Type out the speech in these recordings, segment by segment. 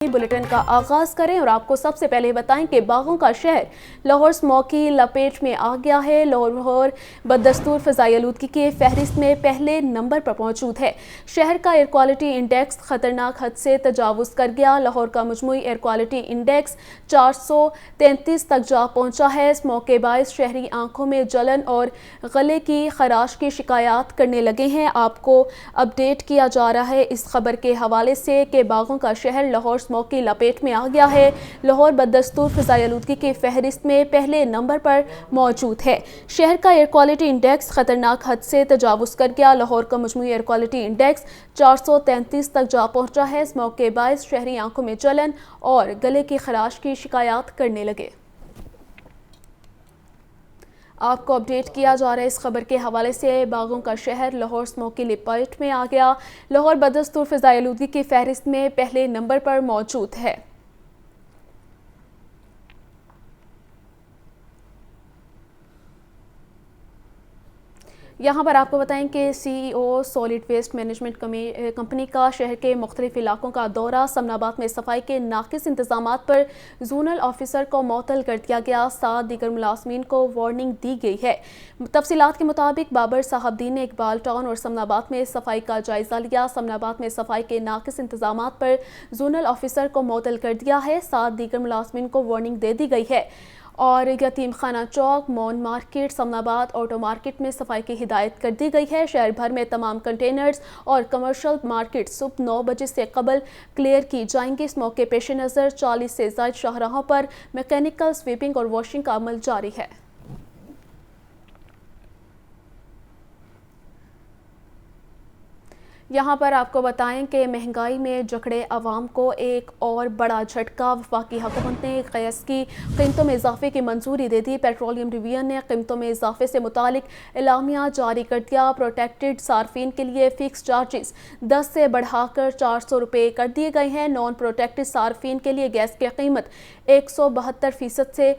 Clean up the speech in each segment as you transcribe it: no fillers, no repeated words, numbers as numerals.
Bulletin का आगाज करें और आपको सबसे पहले बताएं कि बागों का शहर लाहौर स्मॉग की लपेट में आ गया है। लाहौर बदस्तूर फ़िज़ाई आलूदगी के फहरिस्त में पहले नंबर पर मौजूद है। शहर का एयर क्वालिटी इंडेक्स खतरनाक हद से तजावुज़ कर गया। लाहौर का मजमूई एयर क्वालिटी इंडेक्स 433 तक जा पहुंचा है। स्मॉग के बायस शहरी आंखों में जलन और गले की खराश की शिकायत करने लगे हैं। आपको अपडेट किया जा रहा है इस खबर के हवाले से कि बागों का शहर लाहौर स्मॉग की लपेट में आ गया है। लाहौर बदस्तूर फ़िज़ाई आलूदगी के फहरिस्त में पहले नंबर पर मौजूद है। शहर का एयर क्वालिटी इंडेक्स खतरनाक हद से तजावुज़ कर गया। लाहौर का मजमूई एयर क्वालिटी इंडेक्स 433 तक जा पहुंचा है। स्मॉग के बायस शहरी आंखों में जलन और गले की खराश की शिकायत करने लगे। आपको अपडेट किया जा रहा है इस खबर के हवाले से बागों का शहर लाहौर स्मॉग की लपेट में आ गया। लाहौर बदस्तूर फ़िज़ाई आलूदगी की फहरिस्त में पहले नंबर पर मौजूद है। यहाँ पर आपको बताएं कि CEO solid waste management company का शहर के मुख्तलिफ इलाकों का दौरा। समनाबाद में सफाई के नाकिस इंतजामात पर जोनल ऑफिसर को मुअत्तल कर दिया गया। 7 दीगर मुलाजमीन को वार्निंग दी गई है। तफसीलात के मुताबिक बाबर साहबदीन ने इकबाल टाउन और समनाबाद में सफाई का जायजा लिया। समनाबाद में सफाई के नाकिस इंतजामात पर जोनल ऑफिसर को मुअत्तल कर दिया है। 7 दीगर मुलाजमीन को वार्निंग दे दी गई है और यतीम खाना चौक, मॉन मार्केट, समनाबाद ऑटो मार्केट में सफाई की हिदायत कर दी गई है। शहर भर में तमाम कंटेनर्स और कमर्शियल मार्केट सुबह 9 बजे से कबल क्लियर की जाएंगी। इस मौके पेश नज़र 40 से ज़ायद शाहराहों पर मैकेनिकल स्वीपिंग और वॉशिंग का अमल जारी है। यहाँ पर आपको बताएं कि महंगाई में जकड़े अवाम को एक और बड़ा झटका। वफाकी हुकूमत ने गैस की कीमतों में इजाफे की मंजूरी दे दी। पेट्रोलियम डिवीजन ने कीमतों में इजाफे से मुतालिक एलामिया जारी कर दिया। प्रोटेक्टेड सार्फिन के लिए फ़िक्स चार्जेस 10 से बढ़ाकर 400 रुपये कर दिए गए हैं। नॉन प्रोटेक्टेड सार्फिन के लिए गैस की कीमत 172% से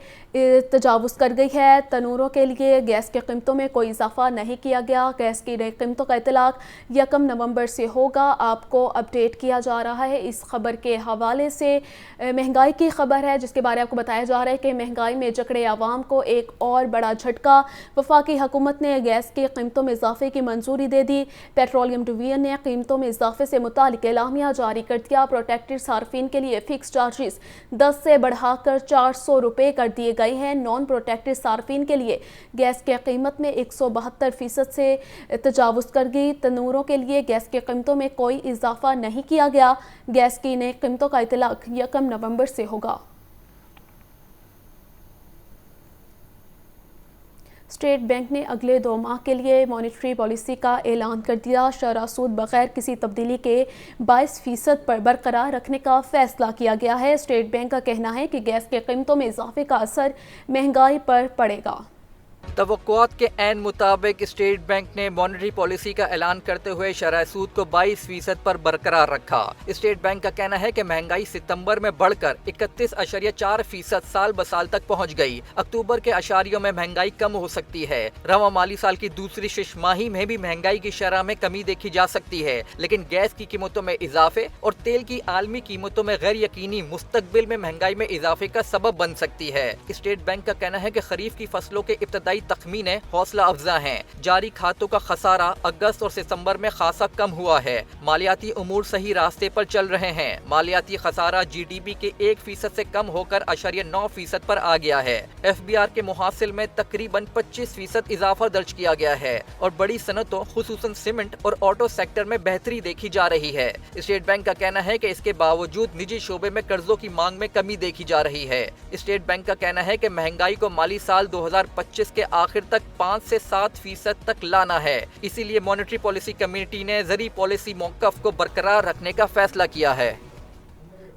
तजावुज़ कर गई है। तनूरों के लिए गैस की कीमतों में कोई इजाफा नहीं किया गया। गैस की नई कीमतों का इतलाक 1 नवंबर से होगा। आपको अपडेट किया जा रहा है इस खबर के हवाले से। महंगाई की खबर है जिसके बारे में आपको बताया जा रहा है कि महंगाई में जकड़े आवाम को एक और बड़ा झटका। वफाकी हुकूमत ने गैस की कीमतों में इजाफे की मंजूरी दे दी। पेट्रोलियम डिवीजन ने कीमतों में इजाफे से मुतालिक एलामिया जारी कर दिया। प्रोटेक्टेड सार्फिन के लिए फ़िक्स चार्जेस 10 से बढ़ाकर 400 रुपये कर दिए गए हैं। नॉन प्रोटेक्टेड सार्फिन के लिए गैस की कीमत में 172% से तजावुज़ कर गई। तनूरों के लिए गैस की कीमतों में कोई इजाफा नहीं किया गया। गैस की नई कीमतों का इतलाक 1 नवंबर से होगा। स्टेट बैंक ने अगले 2 माह के लिए मॉनेटरी पॉलिसी का ऐलान कर दिया। शरह सूद बगैर किसी तब्दीली के 22% पर बरकरार रखने का फैसला किया गया है। स्टेट बैंक का कहना है कि गैस की कीमतों में इजाफे का असर महंगाई पर पड़ेगा। तवक्कुआत के ऐन मुताबिक स्टेट बैंक ने मॉनेटरी पॉलिसी का ऐलान करते हुए शरह सूद को 22% पर बरकरार रखा। स्टेट बैंक का कहना है कि महंगाई सितंबर में बढ़कर 31.4% साल ब साल तक पहुंच गई। अक्टूबर के अशारियों में महंगाई कम हो सकती है। रवा माली साल की दूसरी शिशमाही में भी महंगाई की शरह में कमी देखी जा सकती है, लेकिन गैस की कीमतों में इजाफे और तेल की आलमी कीमतों में गैर यकीनी मुस्तकबिल में महंगाई में इजाफे का सबब बन सकती है। स्टेट बैंक का कहना है कि खरीफ की फसलों के इब्तदाई तखमीने हौसला अफजा हैं। जारी खातों का खसारा अगस्त और सितंबर में खासा कम हुआ है। मालियाती उमूर सही रास्ते पर चल रहे हैं। मालियाती खसारा GDP के 1% से कम होकर 9% पर आ गया है। FBR के मुहासिल में तकरीबन 25% इजाफा दर्ज किया गया है और बड़ी सनतों खुसूसन सीमेंट और ऑटो सेक्टर में बेहतरी देखी जा रही है। स्टेट बैंक का कहना है कि इसके बावजूद निजी शोबे में कर्जों की मांग में कमी देखी जा रही है। स्टेट बैंक का कहना है कि महंगाई को माली साल 2025 के आखिर तक 5 से 7% तक लाना है। इसीलिए मॉनेटरी पॉलिसी कमेटी ने ज़री पॉलिसी मौक़िफ़ को बरकरार रखने का फैसला किया है।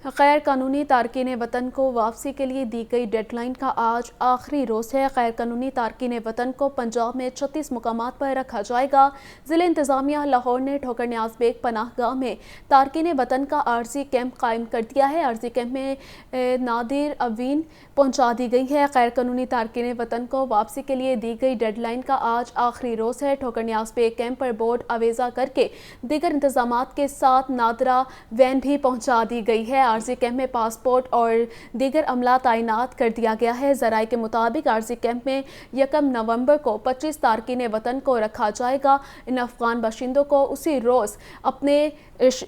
गैर कानूनी तारकीन वतन को वापसी के लिए दी गई डेडलाइन का आज आखिरी रोज़ है। गैर कानूनी तारकीन वतन को पंजाब में 36 मुकामात पर रखा जाएगा। ज़िला इंतज़ामिया लाहौर ने ठोकर न्याज़ बेग पनाहगाह में तारकीन वतन का आर्जी कैंप कायम कर दिया है। आर्जी कैंप में नादिर अवीन पहुँचा दी गई है। गैर कानूनी तारकीन वतन को वापसी के लिए दी गई डेडलाइन का आज आखिरी रोज़ है। ठोकर न्याज़ बेग कैंप पर बोर्ड अवेज़ा करके दीगर इंतजामात के साथ नादरा वैन भी पहुँचा दी गई है। عارضی کیمپ میں پاسپورٹ اور دیگر عملہ تعینات کر دیا گیا ہے۔ ذرائع کے مطابق عارضی کیمپ میں 1 نومبر کو 25 تارکین وطن کو رکھا جائے گا۔ ان افغان باشندوں کو اسی روز اپنے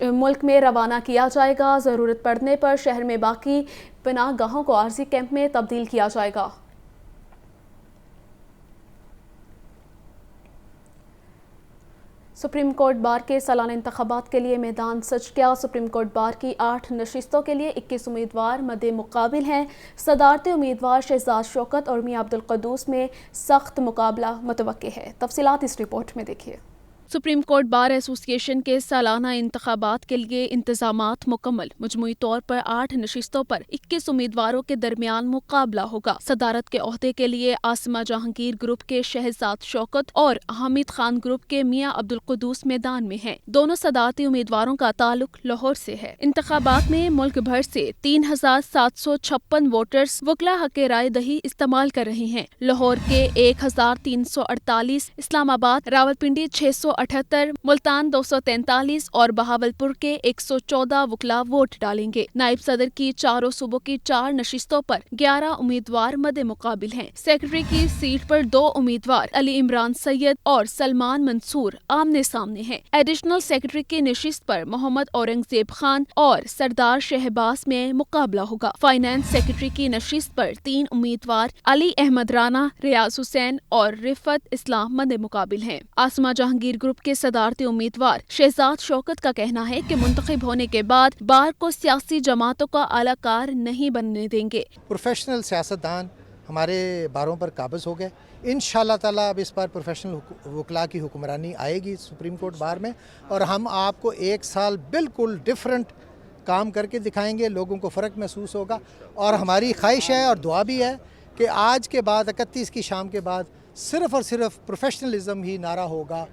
ملک میں روانہ کیا جائے گا۔ ضرورت پڑنے پر شہر میں باقی پناہ گاہوں کو عارضی کیمپ میں تبدیل کیا جائے گا۔ سپریم کورٹ بار کے سالانہ انتخابات کے لیے میدان سج گیا۔ سپریم کورٹ بار کی 8 نشستوں کے لیے 21 امیدوار مد مقابل ہیں۔ صدارتی امیدوار شہزاد شوکت اور میاں عبدالقدوس میں سخت مقابلہ متوقع ہے۔ تفصیلات اس رپورٹ میں دیکھیے۔ سپریم کورٹ بار ایسوسی ایشن کے سالانہ انتخابات کے لیے انتظامات مکمل۔ مجموعی طور پر 8 نشستوں پر 21 امیدواروں کے درمیان مقابلہ ہوگا۔ صدارت کے عہدے کے لیے عاصمہ جہانگیر گروپ کے شہزاد شوکت اور حامد خان گروپ کے میاں عبدالقدوس میدان میں ہیں۔ دونوں صدارتی امیدواروں کا تعلق لاہور سے ہے۔ انتخابات میں ملک بھر سے 3756 ووٹرز وکلا حق رائے دہی استعمال کر رہے ہیں۔ لاہور کے 1348، اسلام آباد، راولپنڈی 678، ملتان 243 اور بہاولپور کے 114 وکلا ووٹ ڈالیں گے۔ نائب صدر کی چاروں صوبوں کی 4 نشستوں پر 11 امیدوار مد مقابل ہیں۔ سیکرٹری کی سیٹ پر 2 امیدوار علی عمران سید اور سلمان منصور آمنے سامنے ہیں۔ ایڈیشنل سیکرٹری کی نشست پر محمد اورنگزیب خان اور سردار شہباز میں مقابلہ ہوگا۔ فائنانس سیکرٹری کی نشست پر 3 امیدوار علی احمد رانا، ریاض حسین اور رفعت اسلام مد مقابل ہیں۔ عاصمہ جہانگیر گروپ کے صدارتی امیدوار شہزاد شوکت کا کہنا ہے کہ منتخب ہونے کے بعد بار کو سیاسی جماعتوں کا اعلی کار نہیں بننے دیں گے۔ پروفیشنل سیاستدان ہمارے باروں پر قابض ہو گئے۔ انشاءاللہ تعالیٰ اب اس بار پروفیشنل وکلاء کی حکمرانی آئے گی سپریم کورٹ بار میں، اور ہم آپ کو 1 سال بالکل ڈیفرنٹ کام کر کے دکھائیں گے۔ لوگوں کو فرق محسوس ہوگا، اور ہماری خواہش ہے اور دعا بھی ہے کہ آج کے بعد 31 کی شام کے بعد صرف اور صرف پروفیشنلزم ہی نعرہ ہوگا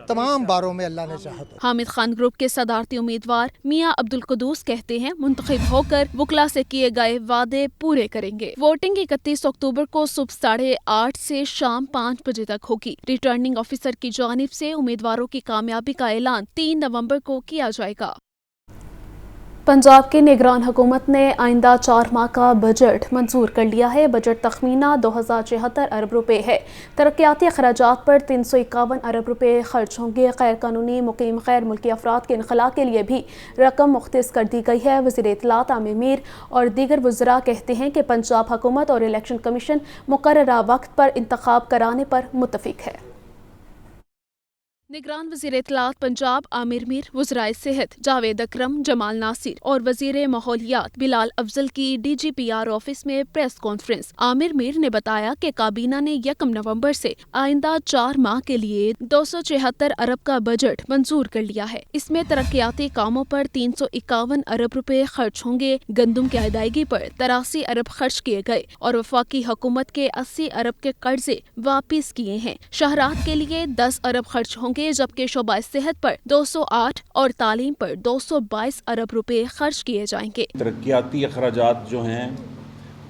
تمام باروں میں، اللہ نے چاہا تو۔ حامد خان گروپ کے صدارتی امیدوار میاں عبدالقدوس کہتے ہیں منتخب ہو کر وکلا سے کیے گئے وعدے پورے کریں گے۔ ووٹنگ 31 اکتوبر کو صبح 8:30 سے شام 5 بجے تک ہوگی۔ ریٹرننگ آفیسر کی جانب سے امیدواروں کی کامیابی کا اعلان 3 نومبر کو کیا جائے گا۔ پنجاب کی نگران حکومت نے آئندہ 4 ماہ کا بجٹ منظور کر لیا ہے۔ بجٹ تخمینہ 2076 ارب روپے ہے۔ ترقیاتی اخراجات پر 351 ارب روپے خرچ ہوں گے۔ غیر قانونی مقیم غیر ملکی افراد کے انخلاء کے لیے بھی رقم مختص کر دی گئی ہے۔ وزیر اطلاعات عامر میر اور دیگر وزراء کہتے ہیں کہ پنجاب حکومت اور الیکشن کمیشن مقررہ وقت پر انتخاب کرانے پر متفق ہے۔ نگران وزیر اطلاعات پنجاب عامر میر، وزرائے صحت جاوید اکرم، جمال ناصر اور وزیر ماحولیات بلال افضل کی DGPR آفس میں پریس کانفرنس۔ عامر میر نے بتایا کہ کابینہ نے 1 نومبر سے آئندہ 4 ماہ کے لیے 276 ارب کا بجٹ منظور کر لیا ہے۔ اس میں ترقیاتی کاموں پر 351 ارب روپے خرچ ہوں گے۔ گندم کی ادائیگی پر 83 ارب خرچ کیے گئے اور وفاقی حکومت کے 80 ارب کے قرضے واپس کیے ہیں۔ شہرات کے لیے 10 ارب خرچ ہوں گے، جبکہ شعبہ صحت پر 208 اور تعلیم پر 222 ارب روپے خرچ کیے جائیں گے۔ ترقیاتی اخراجات جو ہیں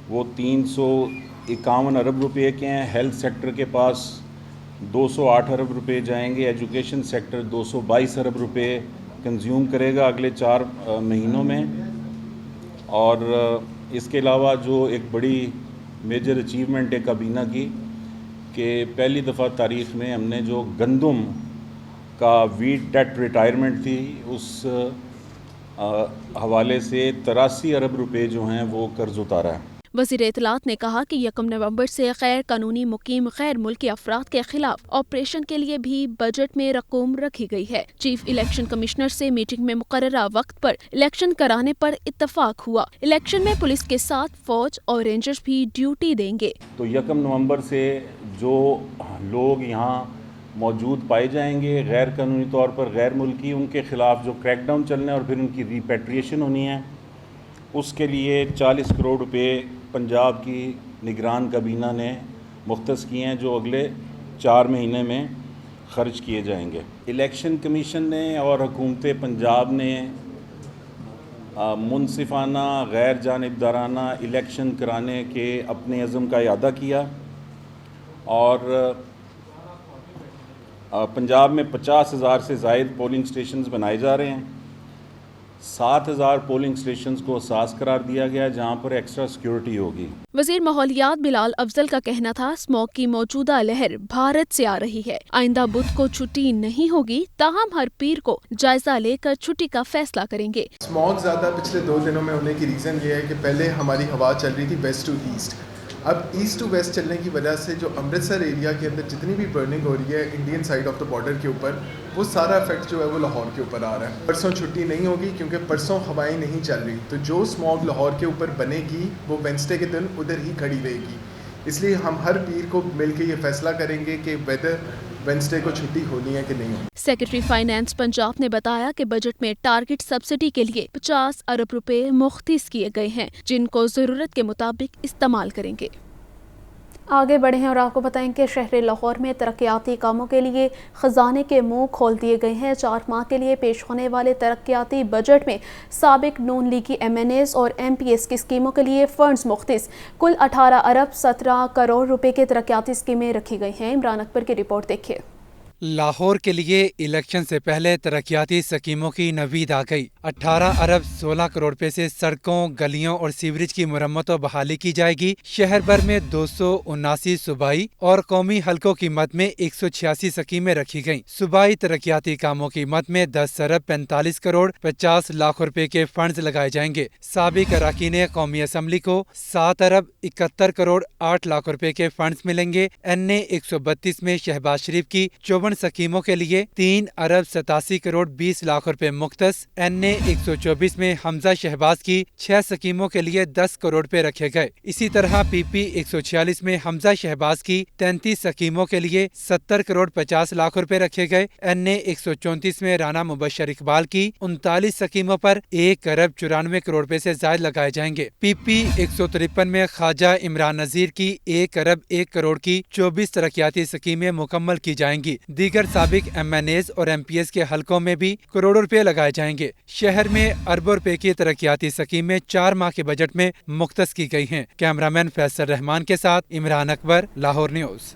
وہ 351 ارب روپے کے ہیں۔ ہیلتھ سیکٹر کے پاس 208 ارب روپے جائیں گے۔ ایجوکیشن سیکٹر 222 ارب روپے کنزیوم کرے گا اگلے 4 مہینوں میں۔ اور اس کے علاوہ جو ایک بڑی میجر اچیومنٹ ہے کابینہ کی کہ پہلی دفعہ تاریخ میں ہم نے جو گندم کا ویٹ ڈیٹ ریٹائرمنٹ تھی اس حوالے سے 83 ارب روپے جو ہیں وہ قرض اتارا ہے۔ وزیر اطلاعات نے کہا کہ 1 نومبر سے غیر قانونی مقیم غیر ملکی افراد کے خلاف آپریشن کے لیے بھی بجٹ میں رقم رکھی گئی ہے۔ چیف الیکشن کمشنر سے میٹنگ میں مقررہ وقت پر الیکشن کرانے پر اتفاق ہوا۔ الیکشن میں پولیس کے ساتھ فوج اور رینجرز بھی ڈیوٹی دیں گے۔ تو 1 نومبر سے جو لوگ یہاں موجود پائے جائیں گے غیر قانونی طور پر غیر ملکی، ان کے خلاف جو کریک ڈاؤن چلنا ہے اور پھر ان کی ریپیٹریشن ہونی ہے، اس کے لیے 40 کروڑ روپے پنجاب کی نگران کابینہ نے مختص کیے ہیں جو اگلے 4 مہینے میں خرچ کیے جائیں گے۔ الیکشن کمیشن نے اور حکومت پنجاب نے منصفانہ غیر جانبدارانہ الیکشن کرانے کے اپنے عزم کا اعادہ کیا، اور پنجاب میں 50,000 سے زائد پولنگ سٹیشنز بنائے جا رہے ہیں۔ 7,000 पोलिंग स्टेशंस को सास करार दिया गया जहां पर एक्स्ट्रा सिक्योरिटी होगी। वजीर माहौलियात बिलाल अफजल का कहना था, स्मॉग की मौजूदा लहर भारत से आ रही है, आइंदा बुध को छुट्टी नहीं होगी, ताहम हर पीर को जायजा लेकर छुट्टी का फैसला करेंगे। स्मॉग ज़्यादा पिछले 2 दिनों में होने की रीज़न ये है कि पहले हमारी हवा चल रही थी वेस्ट टू ईस्ट, अब ईस्ट टू वेस्ट चलने की वजह से जो अमृतसर एरिया के अंदर जितनी भी बर्निंग हो रही है Indian side of the border के ऊपर, वो सारा इफेक्ट जो है वो लाहौर के ऊपर आ रहा है। परसों छुट्टी नहीं होगी क्योंकि परसों हवाएं नहीं चल रही, तो जो स्मॉग लाहौर के ऊपर बनेगी वो वेडनेसडे के दिन उधर ही खड़ी रहेगी। इसलिए हम हर पीर को मिल के ये फैसला करेंगे कि वेदर वेडनेसडे को छुट्टी होनी है कि नहीं होनी। सेक्रेटरी फाइनेंस पंजाब ने बताया कि बजट में टारगेट सब्सिडी के लिए 50 अरब रुपए मुख्तिस किए गए हैं, जिनको जरूरत के मुताबिक इस्तेमाल करेंगे। आगे बढ़े हैं और आपको बताएं कि शहर लाहौर में तरक्याती कामों के लिए खजाने के मुंह खोल दिए गए हैं। 4 माह के लिए पेश होने वाले तरक्याती बजट में साबिक नून लीगी MNAs और MPs की स्कीमों के लिए फंड्स मुख्तिस कुल 18 अरब 17 करोड़ रुपए के तरक्याती स्कीमें रखी गई हैं। इमरान अकबर की रिपोर्ट देखिए। लाहौर के लिए इलेक्शन से पहले तरक्याती स्कीमों की नवीद आ गई। 18 अरब 16 करोड़ रुपए से सड़कों, गलियों और सीवरेज की मुरम्मत और बहाली की जाएगी। शहर भर में 279 सूबाई और कौमी हलकों की मद में 186 स्कीमें रखी गईं। सूबाई तरक्याती कामों की मद में 10 अरब 45 करोड़ 50 लाख रुपए के फंड्स लगाए जाएंगे। साबिक अरकान कौमी असम्बली को 7 अरब 71 करोड़ 8 लाख रुपए के फंड्स मिलेंगे। NA 132 में शहबाज शरीफ की 54 स्कीमों के लिए 3 अरब 87 करोड़ 20 लाख रुपए मुख्तस। NA 124 में हमजा शहबाज की 6 स्कीमों के लिए 10 करोड़ रुपए रखे गए। इसी तरह PP 146 में हमजा शहबाज की 33 स्कीमों के लिए 70 करोड़ 50 लाख रुपए रखे गए। NA 134 में राना मुबशर इकबाल की 39 स्कीमों पर 1 अरब 94 करोड़ रुपए से ज्यादा लगाए जाएंगे। PP 153 में ख्वाजा इमरान नजीर की 1 अरब 1 करोड़ की 24 तरक्याती स्कीमें मुकम्मल की जाएंगी। दीगर साबिक MNAs और MPs के हलकों में भी करोड़ों रुपए लगाए जाएंगे। शहर में अरबों रुपए की तरक्याती स्कीमें 4 माह के बजट में मुख्तस की गई हैं। कैमरामैन फैसल रहमान के साथ इमरान अकबर, लाहौर न्यूज़।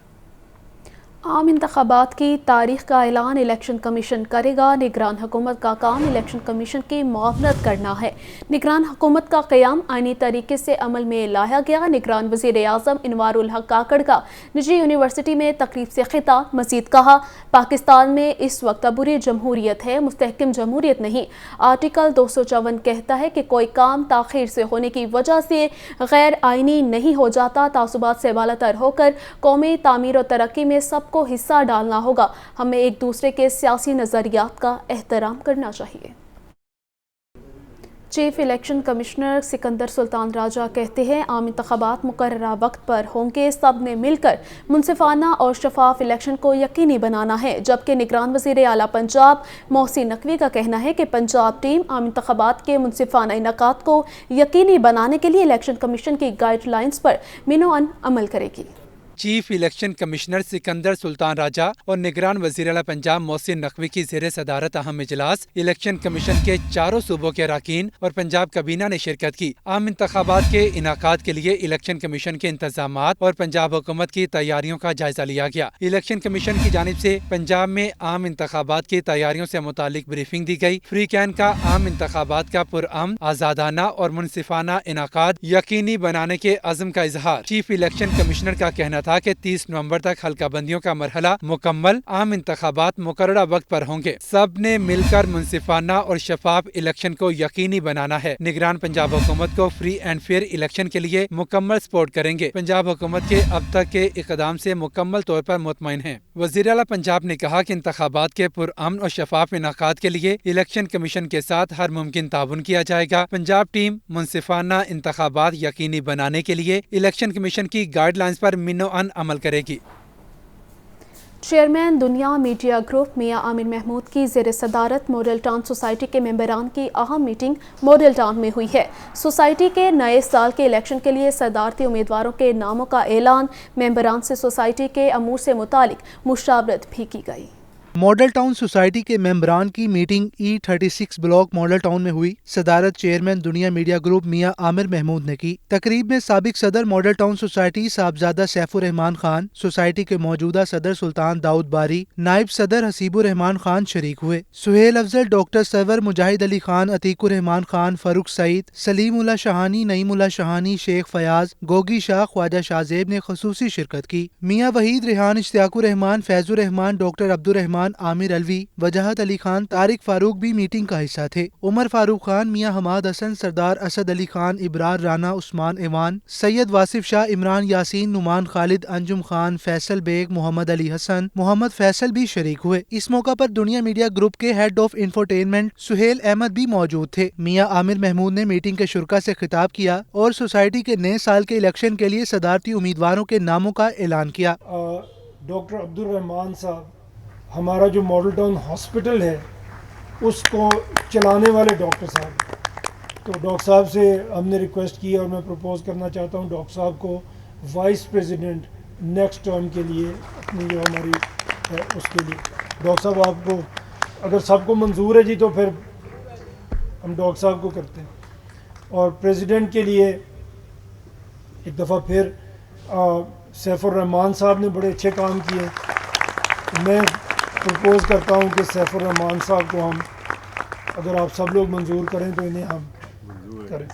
आम इंतखाबात की तारीख का ऐलान इलेक्शन कमीशन करेगा। निगरान हुकूमत का काम इलेक्शन कमीशन की मुआवनत करना है। निगरान हुकूमत का क़याम आईनी तरीके से अमल में लाया गया। निगरान वज़ीर आज़म इनवारुल हक काकड़ का निजी यूनिवर्सिटी में तकरीब से खिताब। मज़ीद कहा, पाकिस्तान में इस वक्त अबूरी जमहूरियत है, मुस्तहकम जमहूरियत नहीं। आर्टिकल 254 कहता है कि कोई काम ताख़ीर से होने की वजह से गैर आइनी नहीं हो जाता। तासुबात से बालातर होकर कौमी तामीर और तरक्की में सबको हिस्सा डालना होगा। हमें एक दूसरे के सियासी नज़रियात का एहतराम करना चाहिए। Chief election commissioner Sikandar Sultan Raja कहते हैं, आम इंतखाबात मुकर्ररा वक्त पर होंगे। सब ने मिलकर मुनसिफाना और शफाफ इलेक्शन को यकीनी बनाना है। जबकि निगरान वज़ीर आला पंजाब मोहसिन नकवी का कहना है कि पंजाब टीम आम इंतखाबात के मुनसिफाना इनकात को यकीनी बनाने के लिए इलेक्शन कमीशन की गाइडलाइंस पर मिनोअन अमल करेगी। Chief election commissioner Sikandar Sultan Raja और निगरान वज़ीर आला पंजाब मोहसिन नकवी की ज़ेर सदारत अहम इजलास इलेक्शन कमीशन के 4 सूबों के अरकान और पंजाब कबीना ने शिरकत की। आम इंतखाबात के इनाकात के लिए इलेक्शन कमीशन के इंतजामात और पंजाब हुकूमत की तैयारियों का जायजा लिया गया। इलेक्शन कमीशन की जानिब से पंजाब में आम इंतखाबात की तैयारियों से मुतालिक ब्रीफिंग दी गई। फ्री कैन का आम इंतखाबात का पुरअमन, आज़ादाना और मुनसिफाना इनाकात यकीनी बनाने के अज़्म का इजहार। चीफ इलेक्शन कमिश्नर का कहना था कि 30 नवंबर तक हल्का बंदियों का मरहला मुकम्मल। आम इंतखाबात मुकर्ररा वक्त पर होंगे। सब ने मिलकर मुनसिफाना और शफाफ इलेक्शन को यकीनी बनाना है। निगरान पंजाब हुकूमत को फ्री एंड फेयर इलेक्शन के लिए मुकम्मल सपोर्ट करेंगे। पंजाब हुकूमत के अब तक के इक़दाम से मुकम्मल तौर पर मुतमईन है। वज़ीर आला पंजाब ने कहा कि इंतखाबात के पुरअमन और शफाफ इनाकात के लिए इलेक्शन कमीशन के साथ हर मुमकिन ताउन किया जाएगा। पंजाब टीम मुनसिफाना इंतखाबात यकीनी बनाने के लिए इलेक्शन कमीशन की गाइडलाइंस पर मिनोअन अमल करेगी। Chairman Dunya media group Mian Amir Mahmood की ज़ेर सदारत मॉडल टाउन सोसाइटी के मेंबरान की अहम मीटिंग मॉडल टाउन में हुई है। सोसाइटी के नए साल के इलेक्शन के लिए सदारती उम्मीदवारों के नामों का ऐलान, मेंबरान से सोसाइटी के अमूर से मुतालिक मुशावरत भी की गई। मॉडल टाउन सोसाइटी के मेंबरान की meeting E36 block model town में हुई। सदारत chairman Dunya media group Mian Amir Mahmood ने की। तकरीब में साबिक सदर Model Town society Sahibzada Saifur Rahman Khan, society के मौजूदा सदर सुल्तान दाऊद बारी, नायब सदर हसीबुर रहमान खान शरीक हुए। सुहेल अफजल, डॉक्टर सरवर, मुजाहिद अली खान, अतीकुर रहमान खान, फरूक सईद, सलीमुल्लाह शाहानी, नईमुल्लाह शाहानी, शेख फयाज, गोगी शाह, ख्वाजा शाहजेब ने खसूसी शिरकत की। मियां वहीद, रेहान, इश्तियाकुर रहमान, फैजुर रहमान, डॉक्टर अब्दुर रहमान, आमिर अलवी, वजाहत अली खान, तारिक फारूक भी मीटिंग का हिस्सा थे। उमर फारूक खान, मियां हमाद हसन, सरदार असद अली खान, इब्रार राना, उस्मान एवान, सैयद वासिफ शाह, इमरान यासीन, नुमान खालिद, अंजुम खान, फैसल बेग, मोहम्मद अली हसन, मोहम्मद फैसल भी शरीक हुए। इस मौका पर दुनिया मीडिया ग्रुप के head of infotainment Suhail Ahmed भी मौजूद थे। मियां आमिर महमूद ने मीटिंग के शुरका से खिताब किया और सोसाइटी के नए साल के इलेक्शन के लिए सदारती उम्मीदवारों के नामों का ऐलान किया। डॉक्टर अब्दुल रहमान साहब, हमारा जो मॉडल टाउन हॉस्पिटल है उसको चलाने वाले डॉक्टर साहब, तो डॉक्टर साहब से हमने रिक्वेस्ट की और मैं प्रपोज करना चाहता हूँ डॉक्टर साहब को वाइस प्रेसिडेंट नेक्स्ट टर्म के लिए, अपनी जो हमारी है उसके लिए। डॉक्टर साहब आपको अगर सबको मंजूर है जी तो फिर हम डॉक्टर साहब को करते हैं। और प्रेसिडेंट के लिए एक दफ़ा फिर सैफुर रहमान साहब ने बड़े अच्छे काम किए। मैं प्रपोज करता हूं कि सैफुर रहमान साहब को हम, अगर आप सब लोग मंजूर करें तो इन्हें हम करें।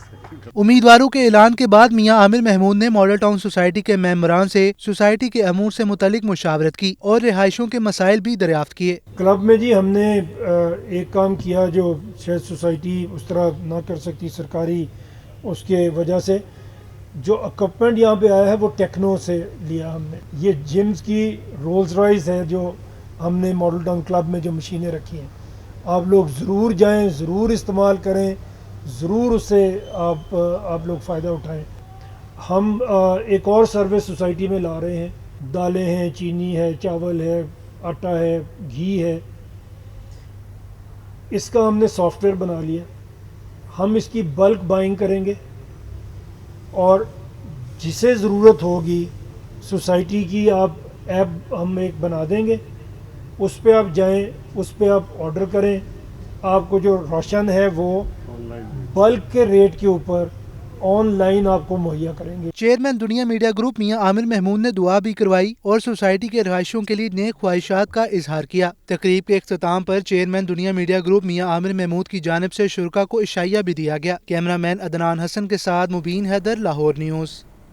उम्मीदवारों के ऐलान के बाद मियां आमिर महमूद ने मॉडल टाउन सोसाइटी के मेंबरान से सोसाइटी के अमूर से मुतालिक मुशावरत की और रिहायशों के मसाइल भी दरियाफ्त किए। क्लब में जी हमने एक काम किया जो शायद सोसाइटी उस तरह ना कर सकती सरकारी, उसके वजह से जो इक्विपमेंट यहाँ पे आया है वो टेक्नो से लिया हमने। ये जिम्स की रोल्स रॉयस है जो हमने मॉडल टाउन क्लब में जो मशीनें रखी हैं। आप लोग ज़रूर जाएं, ज़रूर इस्तेमाल करें, ज़रूर उससे आप लोग फ़ायदा उठाएं। हम एक और सर्विस सोसाइटी में ला रहे हैं, दालें हैं, चीनी है, चावल है, आटा है, घी है। इसका हमने सॉफ्टवेयर बना लिया। हम इसकी बल्क बाइंग करेंगे और जिसे ज़रूरत होगी सोसाइटी की आप ऐप हम एक बना देंगे, उस पे आप जाएं, उस पे आप ऑर्डर करें, आपको जो राशन है वो बल्क के रेट के ऊपर ऑनलाइन आपको मुहैया करेंगे। Chairman Dunya media group Mian Amir Mahmood ने दुआ भी करवाई और सोसाइटी के रहायशों के लिए नेक ख्वाहिशात का इजहार किया। तकरीब के इख्तिताम पर chairman Dunya media group Mian Amir Mahmood की जानिब से शुरका को इशाइया भी दिया गया। कैमरामैन अदनान हसन के साथ मुबीन हैदर, लाहौर न्यूज़।